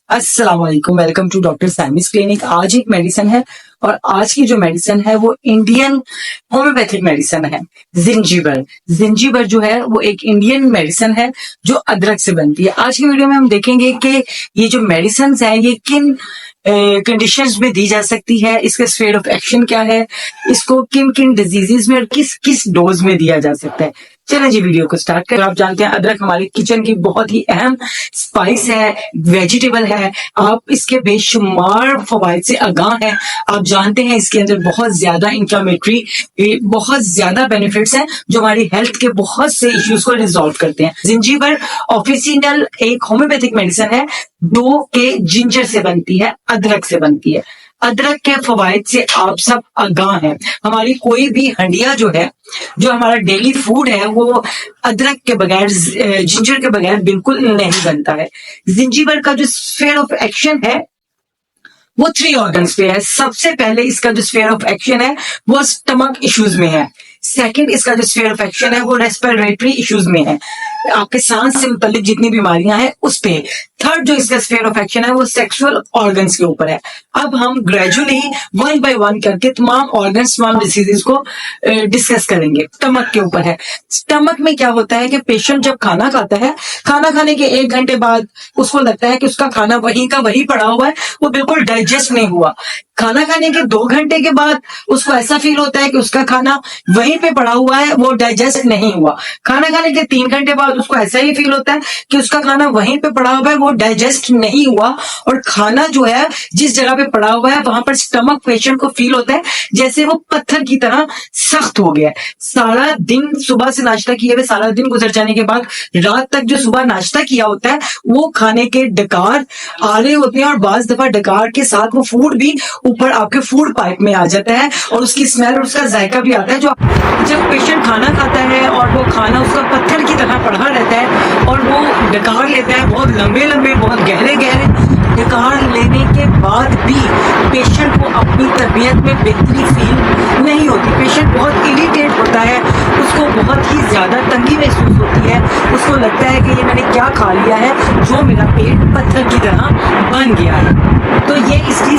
अस्सलाम वालेकुम, welcome to doctor सैमिस clinic. आज एक मेडिसिन है और आज की जो मेडिसिन है वो इंडियन होम्योपैथिक मेडिसिन है। जिंजीबर। जिंजीबर जो है वो एक इंडियन मेडिसिन है जो अदरक से बनती है। आज की वीडियो में हम देखेंगे कि ये जो मेडिसिन है ये किन कंडीशंस में दी जा सकती है, इसका स्फीयर ऑफ एक्शन क्या है, इसको किन किन डिजीजेस में और किस किस डोज में दिया जा सकता है। चलें जी वीडियो को स्टार्ट करें। आप जानते हैं अदरक हमारे किचन की बहुत ही अहम स्पाइस है, वेजिटेबल है। आप इसके बेशुमार फवाइद से आगाह हैं। आप जानते हैं इसके अंदर बहुत ज्यादा इंफ्लेमेटरी बहुत ज्यादा बेनिफिट्स हैं जो हमारी हेल्थ के बहुत से इश्यूज को रिजॉल्व करते हैं। जिंजीबर ऑफिशियल एक होम्योपैथिक मेडिसिन है जो के जिंजर से बनती है, अदरक से बनती है। अदरक के फवाइद से आप सब आगाह हैं। हमारी कोई भी हंडिया जो है, जो हमारा डेली फूड है, वो अदरक के बगैर, जिंजर के बगैर बिल्कुल नहीं बनता है। जिंजीबर का जो स्फीयर ऑफ एक्शन है वो 3 ऑर्गन्स पे है। सबसे पहले इसका जो स्फीयर ऑफ एक्शन है वो स्टमक इश्यूज में है। सेकंड, इसका जो स्फीयर ऑफ एक्शन है वो रेस्पिरेटरी इश्यूज में है, आपके सांस से मुतालिक जितनी बीमारियां हैं उस पे। थर्ड जो इसका स्फीयर ऑफ एक्शन है वो सेक्सुअल ऑर्गन्स के ऊपर है। अब हम ग्रेजुअली 1 बाय 1 करके तमाम ऑर्गन्स, तमाम डिसीजेस को डिस्कस करेंगे। स्टमक के ऊपर है। स्टमक में क्या होता है कि पेशेंट जब खाना खाता है, खाना खाने के 1 घंटे बाद उसको लगता है कि उसका खाना वहीं का वहीं पड़ा हुआ है, वो बिल्कुल डाइजेस्ट नहीं हुआ। खाना खाने के 2 घंटे के बाद उसको ऐसा फील होता है कि उसका खाना वहीं पे पड़ा हुआ है, वो डाइजेस्ट नहीं हुआ। खाना खाने के 3 घंटे बाद उसको ऐसा ही फील होता है कि उसका खाना वहीं पे पड़ा हुआ है, वो डाइजेस्ट नहीं हुआ। और खाना जो है जिस जगह पे पड़ा हुआ है वहां पर स्टमक पेशेंट को फील होता है जैसे वो पत्थर की तरह सख्त हो गया है। सारा दिन सुबह से नाश्ता किए हुए, सारा दिन गुजर जाने के बाद रात तक जो सुबह नाश्ता किया होता है वो खाने के डकार आ रहे होते हैं, और बाज दफा डकार के साथ वो फूड भी ऊपर आपके फूड पाइप में आ जाता है और उसकी स्मेल और उसका जायका भी आता है। जो जब पेशेंट खाना खाता है और वो खाना उसका पत्थर की तरह पड़ा रहता है और वो डकार लेता है, बहुत लंबे लंबे, बहुत गहरे गहरे डकार लेने के बाद भी पेशेंट को अपनी तबीयत में बेहतरी फील नहीं होती। पेशेंट बहुत इरिटेट होता है, उसको बहुत ही ज्यादा तंगी महसूस होती है, उसको लगता है कि ये मैंने क्या खा लिया है जो मेरा पेट पत्थर की तरह बन गया है। तो ये इसकी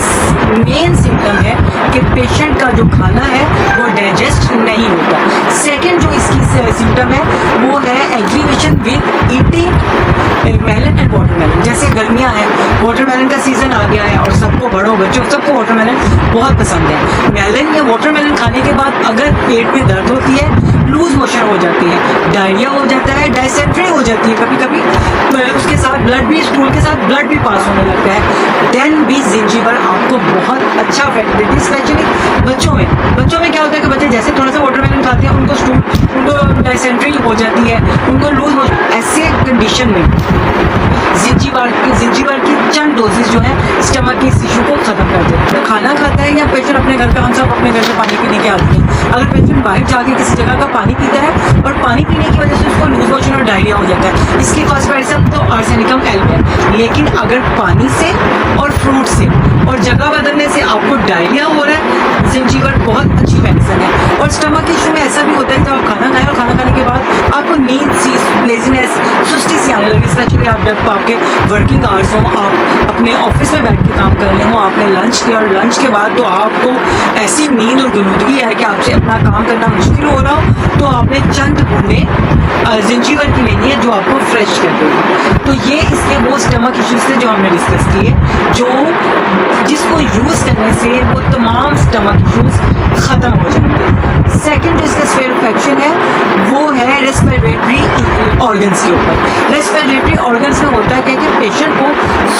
मेन सिम्टम है कि पेशेंट का जो खाना है वो डाइजेस्ट नहीं होता। सेकंड जो इसकी सिम्टम है वो है aggravation with eating melon and watermelon. जैसे गर्मियां हैं, वाटरमेलन का सीजन आ गया है और सबको, बड़ों बच्चों सबको वाटरमेलन बहुत पसंद है। मेलन या वाटरमेलन खाने के बाद अगर पेट में दर्द होती है, लूज मोशन हो जाती है, डायरिया हो जाता है, डायसेंट्री हो जाती है, कभी कभी उसके साथ ब्लड भी, स्टूल के साथ ब्लड भी पास होने लगता है, देन भी जिंजीबर आपको बहुत अच्छा इफेक्ट देती है। स्पेशली बच्चों में क्या होता है कि बच्चे जैसे थोड़ा सा वाटरमेलन खाते हैं उनको डायसेंट्री हो जाती है, उनको लूज मोशन। ऐसे कंडीशन में जिंजीबर की चंद डोजेज जो है स्टमक के इस इशू को खत्म कर देते हैं। तो खाना खाता है या पेशेंट अपने घर का, हम सब अपने घर से पानी पीने के आते हैं, अगर पेशेंट बाहर जाके किसी जगह का पानी पीता है और पानी पीने की वजह से उसको लूज मोशन और डायरिया हो जाता है, इसकी फर्स्ट पर्सन तो आर्सेनिकम एल्ब है। लेकिन अगर पानी से और फ्रूट से और जगह बदलने से आपको डायरिया हो रहा है, जिंजीबर बहुत अच्छी मेडिसिन है। और स्टमक इशू में ऐसा भी होता है जब आप खाना खाएं और खाना खाने के बाद आपको नींद सी, लेजीनेस, सुस्ती सी आने लगे, स्पेशली आप जब आपके वर्किंग आवर्स हो, आप अपने ऑफिस में बैठ के काम कर रहे हो, आपने लंच किया और लंच के बाद तो आपको ऐसी नींद और गुनूदगी है कि आपसे अपना काम करना मुश्किल हो रहा हो, तो आपने चंद बूंदें जिंजीबर की लेनी है जो आपको फ्रेश कर देगी। तो ये इसके वो स्टमक इश्यूज थे जो हमने डिस्कस किए, जिसको यूज करने से वो तमाम स्टमक इश्यूज खत्म हो जाएंगे। सेकंड जो इसका स्फीयर ऑफ एक्शन है वो है रेस्पिरेटरी ऑर्गन्स के ऊपर। रेस्पिरेटरी ऑर्गन्स में होता है कि पेशेंट को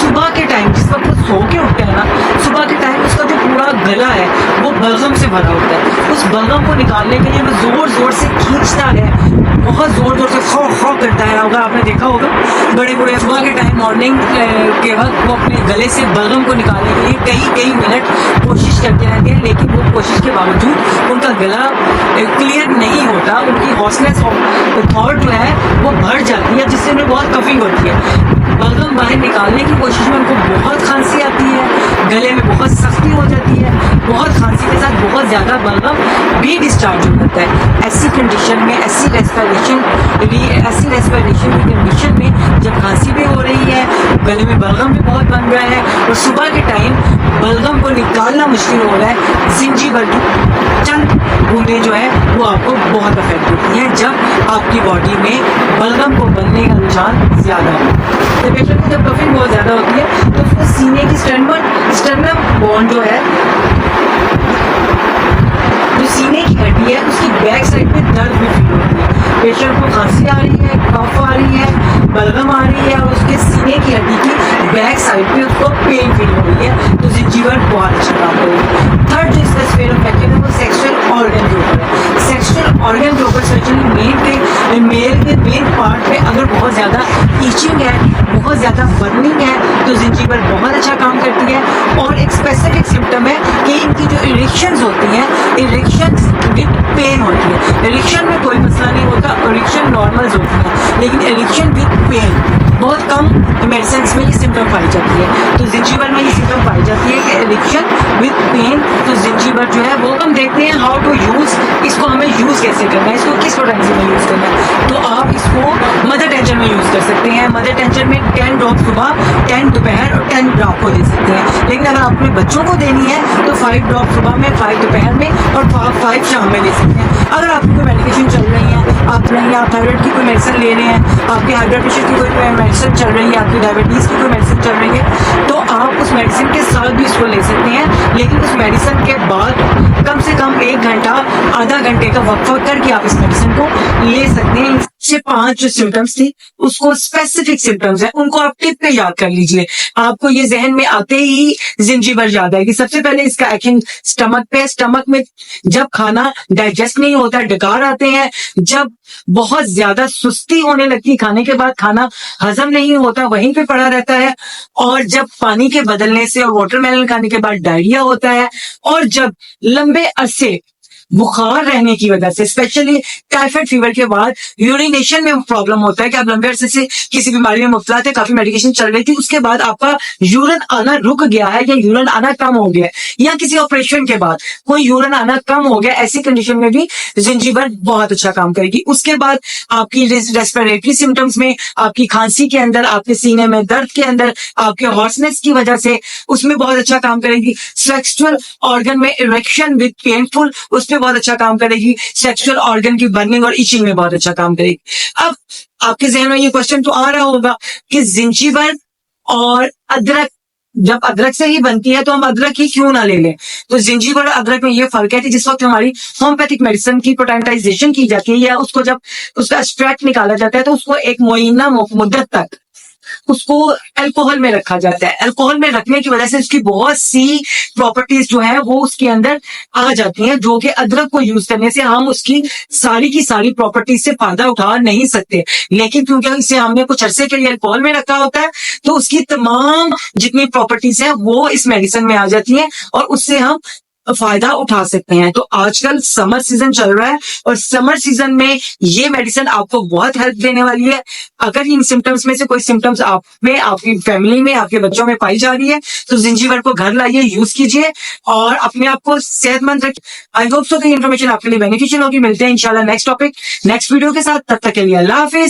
सुबह के टाइम, जिस वक्त वो सो के उठता है ना, सुबह के टाइम उसका जो पूरा गला है वो बलगम से भरा होता है। उस बलगम को निकालने के लिए वो जोर जोर से खींचता है, बहुत जोर जोर से खौ खौ करता है। अगर आपने देखा होगा बड़े बड़े सुबह के टाइम, मॉर्निंग के वक्त वो अपने गले से बलगम को निकालने के लिए कई मिनट कोशिश करते रहते हैं, लेकिन वो कोशिश के बावजूद उनका गला क्लियर नहीं होता, उनकी हॉर्सनेस ऑफ थॉट जो है वो बढ़ जाती है, जिससे उन्हें बहुत कफिंग होती है। बलगम बाहर निकालने की कोशिश में उनको बहुत खांसी आती है, गले में बहुत सख्ती हो जाती है, बहुत खांसी के साथ बहुत ज्यादा बलगम भी डिस्चार्ज हो जाता है। ऐसी कंडीशन में, ऐसी रेस्पिरेशन की कंडीशन में जब खांसी भी हो रही है, गले में बलगम भी बहुत बन रहा है और सुबह के टाइम बलगम को निकालना मुश्किल हो रहा है, जिंजीवर की चंद बूंदें जो है वो आपको बहुत अफेक्ट होती हैं जब आपकी बॉडी में बलगम को बनने का रुझान ज्यादा है। तो पेशेंट को जब कफिंग बहुत ज्यादा होती है तो उसको सीने की स्टर्नम बॉन्ड जो है, जो सीने की हड्डी है, उसकी बैक साइड में दर्द भी फील होती है। पेशेंट को खांसी आ रही है, कफ आ रही है, बलगम आ रही है और उसके सीने की हड्डी की बैक साइड पे उसको पेन फील हो रही है, तो जिंजीवर बहुत अच्छा काम करेगी। थर्ड जो इसका स्फीयर ऑफ एक्शन है वो सेक्सुअल ऑर्गन के ऊपर है। सेक्सुअल ऑर्गन के ऊपर स्पेशली मेल के मेन पार्ट पे अगर बहुत ज्यादा ईचिंग है, बहुत ज्यादा बर्निंग है, तो जिंजीवर बहुत अच्छा काम करती है। और एक स्पेसिफिक सिम्टम है कि इनकी जो इरेक्शंस होती हैं, इरेक्शंस विद पेन होती है। इरेक्शन में कोई मसला नहीं होता, इरेक्शन नॉर्मल होती है, लेकिन इरेक्शन विद पेन बहुत कम मेडिसिन में ये सिम्टम पाई जाती है। तो जिंजीवर में ये सिम्टम पाई जाती है कि इरेक्शन विद पेन। तो जिंजीवर जो है वो हम देखते हैं हाउ टू यूज, इसको हमें यूज कैसे करना है, इसको किस पोटेंशियल में यूज करना है। तो आप इसको मदर टेंशन में यूज कर सकते हैं। मदर टेंशन में 10 ड्रॉप सुबह, 10 दोपहर और 10 ड्रॉप को दे सकते हैं। लेकिन अगर आप अपने बच्चों को देनी है तो 5 ड्रॉप सुबह में, 5 दोपहर में और 5 शाम में दे सकते हैं। अगर आपकी कोई मेडिकेशन चल रही है, आप नहीं, आप थायराइड की कोई मेडिसिन ले रहे हैं, आपके हाई ब्लड प्रेशर की कोई मेडिसिन चल रही है, आपकी डायबिटीज की कोई मेडिसिन चल रही है, तो आप उस मेडिसिन के साथ भी इसको ले सकते हैं। लेकिन उस मेडिसिन के बाद कम से कम 1 घंटा, आधा घंटे का वक्फा करके आप इस मेडिसिन को ले सकते हैं। से 5 जो सिम्टम्स थी, उसको स्पेसिफिक सिम्टम्स है, उनको आप टिप पे याद कर लीजिए। आपको ये जहन में आते ही जिंजीवर याद आएगी। सबसे पहले इसका एक्शन स्टमक पे। स्टमक में जब खाना डाइजेस्ट नहीं होता, डकार आते हैं, जब बहुत ज्यादा सुस्ती होने लगती, खाने के बाद खाना हजम नहीं होता, वहीं पे पड़ा रहता है, और जब पानी के बदलने से और वाटरमेलन खाने के बाद डायरिया होता है, और जब लंबे अरसे बुखार रहने की वजह से, स्पेशली टाइफाइड फीवर के बाद यूरिनेशन में प्रॉब्लम होता है कि आप लंबे अरसे से किसी बीमारी में मुब्तला थे, काफी मेडिकेशन चल रही थी, उसके बाद आपका यूरिन आना रुक गया है या यूरिन आना कम हो गया है, या किसी ऑपरेशन के बाद कोई यूरिन आना कम हो गया, ऐसी कंडीशन में भी जिंजीवर बहुत अच्छा काम करेगी। उसके बाद आपकी रेस्पिरेटरी सिम्टम्स में, आपकी खांसी के अंदर, आपके सीने में दर्द के अंदर, आपके हॉर्सनेस की वजह से, उसमें बहुत अच्छा काम करेगी। सेक्सुअल ऑर्गन में इरेक्शन विद पेनफुल, उस पर बहुत अच्छा काम करेगी। सेक्सुअल ऑर्गन की बर्निंग और इचिंग में बहुत अच्छा काम करेगी। अब आपके जहन में ये क्वेश्चन तो आ रहा होगा कि जिंजीवर और अदरक, जब अदरक से ही बनती है तो हम अदरक ही क्यों ना ले लें। तो जिंजीवर और अदरक में ये फर्क है कि जिस वक्त हमारी होम्योपैथिक मेडिसिन की पोटेंटाइजेशन की जाती है या उसको जब उसका एक्सट्रैक्ट निकाला जाता है तो उसको एक मुय्यना मुद्दत तक उसको अल्कोहल में रखा जाता है। अल्कोहल में रखने की वजह से उसकी बहुत सी प्रॉपर्टीज जो है वो उसके अंदर आ जाती हैं, जो कि अदरक को यूज करने से हम उसकी सारी की सारी प्रॉपर्टीज से फायदा उठा नहीं सकते। लेकिन क्योंकि इसे हमने कुछ अरसे के लिए अल्कोहल में रखा होता है तो उसकी तमाम जितनी प्रॉपर्टीज है वो इस मेडिसिन में आ जाती हैं और उससे हम फायदा उठा सकते हैं। तो आजकल समर सीजन चल रहा है और समर सीजन में ये मेडिसिन आपको बहुत हेल्प देने वाली है। अगर इन सिम्टम्स में से कोई सिम्टम्स आप में, आपकी फैमिली में, आपके बच्चों में पाई जा रही है तो जिंजीवर को घर लाइए, यूज कीजिए और अपने आप को सेहतमंद रखिए। आई होप सो कि इन्फॉर्मेशन आपके लिए बेनिफिशियल होगी। मिलते हैं इंशाल्लाह नेक्स्ट टॉपिक, नेक्स्ट वीडियो के साथ। तब तक के लिए अल्लाह हाफिज।